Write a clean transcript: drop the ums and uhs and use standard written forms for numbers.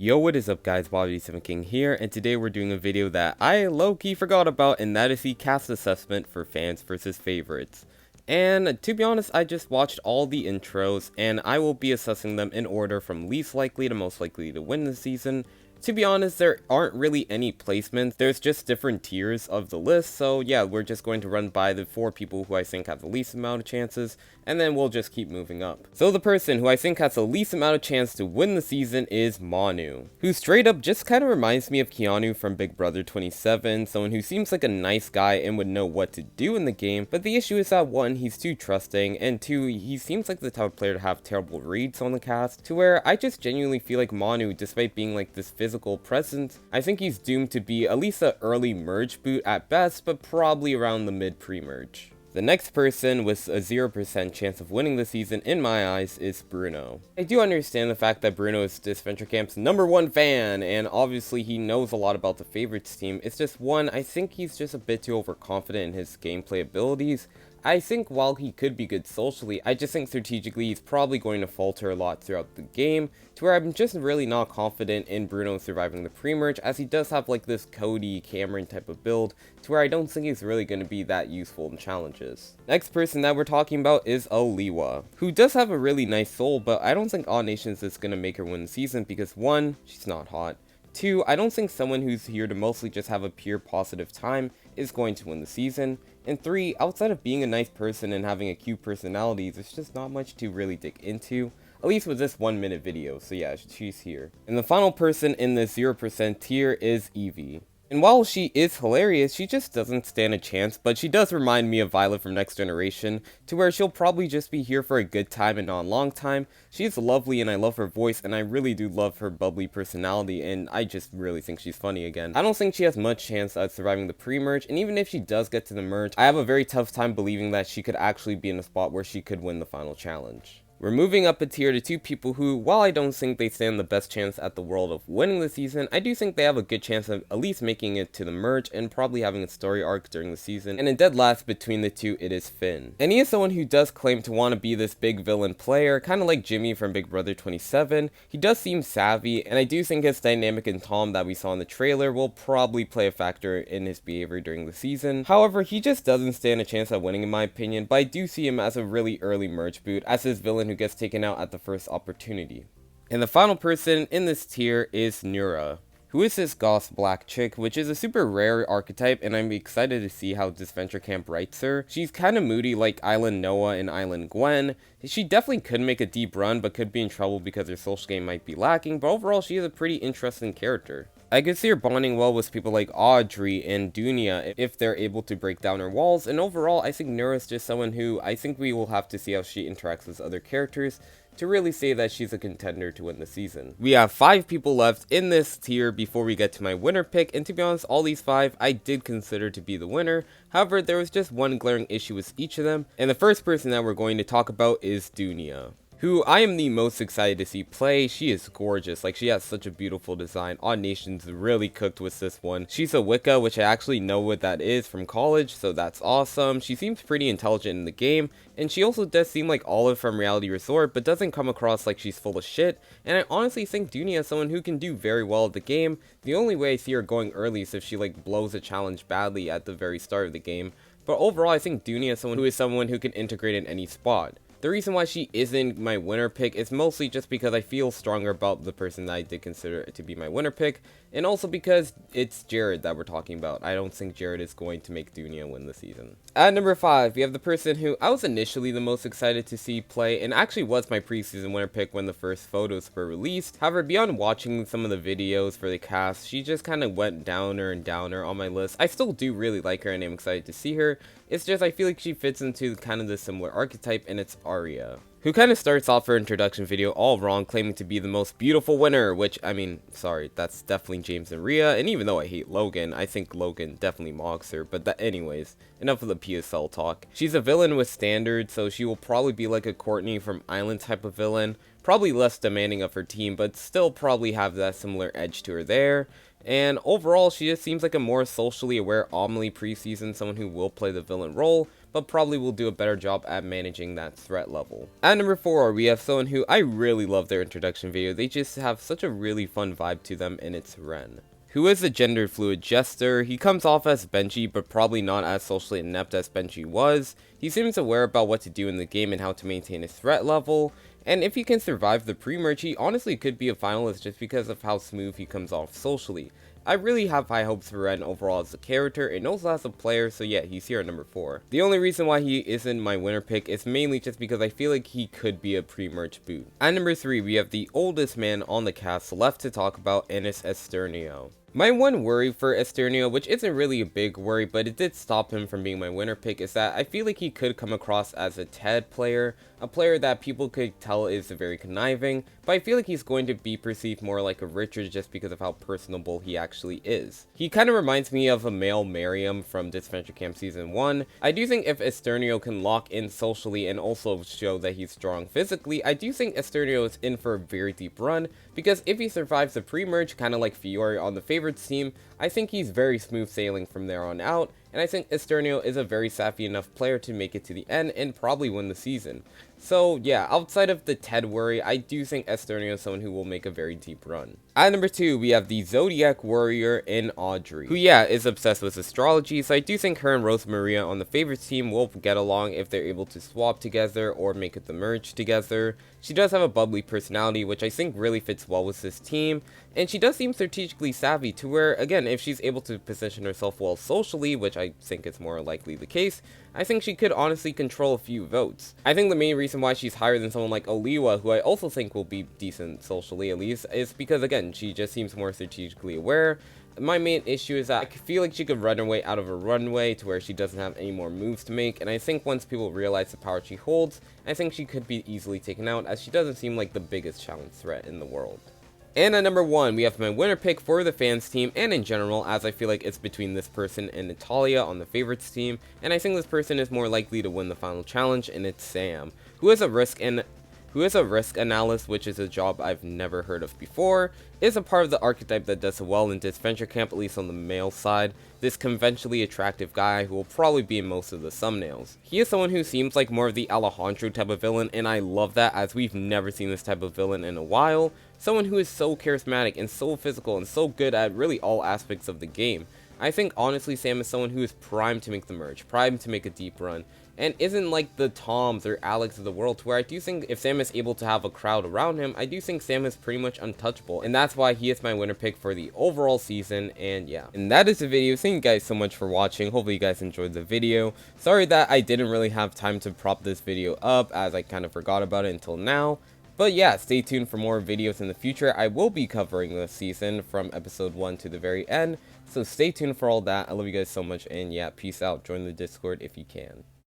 Yo, what is up guys, Bobby7 King here, and today we're doing a video that I low-key forgot about, and that is the cast assessment for fans versus favorites. And to be honest, I just watched all the intros, and I will be assessing them in order from least likely to most likely to win the season. To be honest, there aren't really any placements, there's just different tiers of the list, so yeah, we're just going to run by the 4 people who I think have the least amount of chances, and then we'll just keep moving up. So the person who I think has the least amount of chance to win the season is Manu, who straight up just kind of reminds me of Keanu from Big Brother 27, someone who seems like a nice guy and would know what to do in the game, but the issue is that 1, he's too trusting, and 2, he seems like the type of player to have terrible reads on the cast, to where I just genuinely feel like Manu, despite being like this physical presence, I think he's doomed to be at least an early merge boot at best, but probably around the mid pre-merge. The next person with a 0% chance of winning the season in my eyes is Bruno. I do understand the fact that Bruno is Disventure Camp's #1 fan, and obviously he knows a lot about the favorites team. It's just 1, I think he's just a bit too overconfident in his gameplay abilities. I think while he could be good socially, I just think strategically he's probably going to falter a lot throughout the game, to where I'm just really not confident in Bruno surviving the pre-merge, as he does have like this Cody, Cameron type of build, to where I don't think he's really going to be that useful in challenges. Next person that we're talking about is Aliwa, who does have a really nice soul, but I don't think Odd Nations is going to make her win the season because 1, she's not hot. 2, I don't think someone who's here to mostly just have a pure positive time is going to win the season. And 3, outside of being a nice person and having a cute personality, there's just not much to really dig into, at least with this 1-minute video, so yeah, she's here. And the final person in this 0% tier is Evie. And while she is hilarious, she just doesn't stand a chance, but she does remind me of Violet from Next Generation, to where she'll probably just be here for a good time and not a long time. She's lovely and I love her voice, and I really do love her bubbly personality, and I just really think she's funny again. I don't think she has much chance at surviving the pre-merge, and even if she does get to the merge, I have a very tough time believing that she could actually be in a spot where she could win the final challenge. We're moving up a tier to 2 people who, while I don't think they stand the best chance at the world of winning the season, I do think they have a good chance of at least making it to the merge and probably having a story arc during the season. And in dead last between the 2, it is Finn. And he is someone who does claim to want to be this big villain player, kind of like Jimmy from Big Brother 27. He does seem savvy, and I do think his dynamic and Tom that we saw in the trailer will probably play a factor in his behavior during the season. However, he just doesn't stand a chance at winning in my opinion, but I do see him as a really early merge boot, as his villain who gets taken out at the first opportunity. And the final person in this tier is Nura, who is this goth black chick, which is a super rare archetype, and I'm excited to see how Disventure Camp writes her. She's kind of moody like Island Noah and Island Gwen. She definitely could make a deep run, but could be in trouble because her social game might be lacking, but overall she is a pretty interesting character. I could see her bonding well with people like Audrey and Dunia if they're able to break down her walls, and overall I think Nura is just someone who I think we will have to see how she interacts with other characters to really say that she's a contender to win the season. We have 5 people left in this tier before we get to my winner pick, and to be honest, all these 5 I did consider to be the winner. However, there was just one glaring issue with each of them, and the first person that we're going to talk about is Dunia, who I am the most excited to see play. She is gorgeous, like she has such a beautiful design. Odd Nations really cooked with this one. She's a Wicca, which I actually know what that is from college, so that's awesome. She seems pretty intelligent in the game, and she also does seem like Olive from Reality Resort, but doesn't come across like she's full of shit, and I honestly think Dunia is someone who can do very well at the game. The only way I see her going early is if she like blows a challenge badly at the very start of the game, but overall I think Dunia is someone who can integrate in any spot. The reason why she isn't my winner pick is mostly just because I feel stronger about the person that I did consider to be my winner pick, and also because it's Jared that we're talking about. I don't think Jared is going to make Dunia win the season. At number 5, we have the person who I was initially the most excited to see play, and actually was my preseason winner pick when the first photos were released. However, beyond watching some of the videos for the cast, she just kind of went downer and downer on my list. I still do really like her and I'm excited to see her. It's just I feel like she fits into kind of the similar archetype, and it's Arya, who kind of starts off her introduction video all wrong, claiming to be the most beautiful winner, which, I mean, sorry, that's definitely James and Rhea, and even though I hate Logan, I think Logan definitely mocks her, but anyways, enough of the PSL talk. She's a villain with standards, so she will probably be like a Courtney from Island type of villain, probably less demanding of her team, but still probably have that similar edge to her there. And overall, she just seems like a more socially aware Amelie preseason, someone who will play the villain role, but probably will do a better job at managing that threat level. At number 4, we have someone who I really love their introduction video. They just have such a really fun vibe to them, and it's Ren, who is a gender fluid jester. He comes off as Benji, but probably not as socially inept as Benji was. He seems aware about what to do in the game and how to maintain his threat level, and if he can survive the pre-merge, he honestly could be a finalist just because of how smooth he comes off socially. I really have high hopes for Ren overall as a character and also as a player, so yeah, he's here at number 4. The only reason why he isn't my winner pick is mainly just because I feel like he could be a pre-merge boot. At number 3, we have the oldest man on the cast left to talk about, and it's Esternio. My one worry for Esternio, which isn't really a big worry, but it did stop him from being my winner pick, is that I feel like he could come across as a Ted player, a player that people could tell is very conniving, but I feel like he's going to be perceived more like a Richard just because of how personable he actually is. He kind of reminds me of a male Miriam from Disventure Camp Season 1. I do think if Esternio can lock in socially and also show that he's strong physically, I do think Esternio is in for a very deep run, because if he survives the pre-merge, kind of like Fiore on the favorites team, I think he's very smooth sailing from there on out, and I think Esternio is a very savvy enough player to make it to the end and probably win the season. So yeah, outside of the Ted worry, I do think Esternio is someone who will make a very deep run. At number 2, we have the Zodiac Warrior in Audrey, who yeah, is obsessed with astrology, so I do think her and Rosemaria on the favorites team will get along if they're able to swap together or make it the merge together. She does have a bubbly personality, which I think really fits well with this team, and she does seem strategically savvy to where, again, if she's able to position herself well socially, which I think is more likely the case, I think she could honestly control a few votes. I think the main reason why she's higher than someone like Oliwa, who I also think will be decent socially at least, is because, again, she just seems more strategically aware. My main issue is that I feel like she could run her way out of a runway to where she doesn't have any more moves to make, and I think once people realize the power she holds, I think she could be easily taken out, as she doesn't seem like the biggest challenge threat in the world. And at number 1, we have my winner pick for the fans team and in general, as I feel like it's between this person and Natalia on the favorites team, and I think this person is more likely to win the final challenge, and it's Sam, who is a risk analyst, which is a job I've never heard of before, is a part of the archetype that does well in Disventure Camp, at least on the male side, this conventionally attractive guy who will probably be in most of the thumbnails. He is someone who seems like more of the Alejandro type of villain, and I love that, as we've never seen this type of villain in a while, someone who is so charismatic and so physical and so good at really all aspects of the game. I think honestly Sam is someone who is primed to make the merge, primed to make a deep run, and isn't like the Toms or Alex of the world, where I do think if Sam is able to have a crowd around him, I do think Sam is pretty much untouchable, and that's why he is my winner pick for the overall season. And yeah, and that is the video. Thank you guys so much for watching. Hopefully you guys enjoyed the video. Sorry that I didn't really have time to prop this video up, as I kind of forgot about it until now. But yeah, stay tuned for more videos in the future. I will be covering this season from episode 1 to the very end, so stay tuned for all that. I love you guys so much, and yeah, peace out. Join the Discord if you can.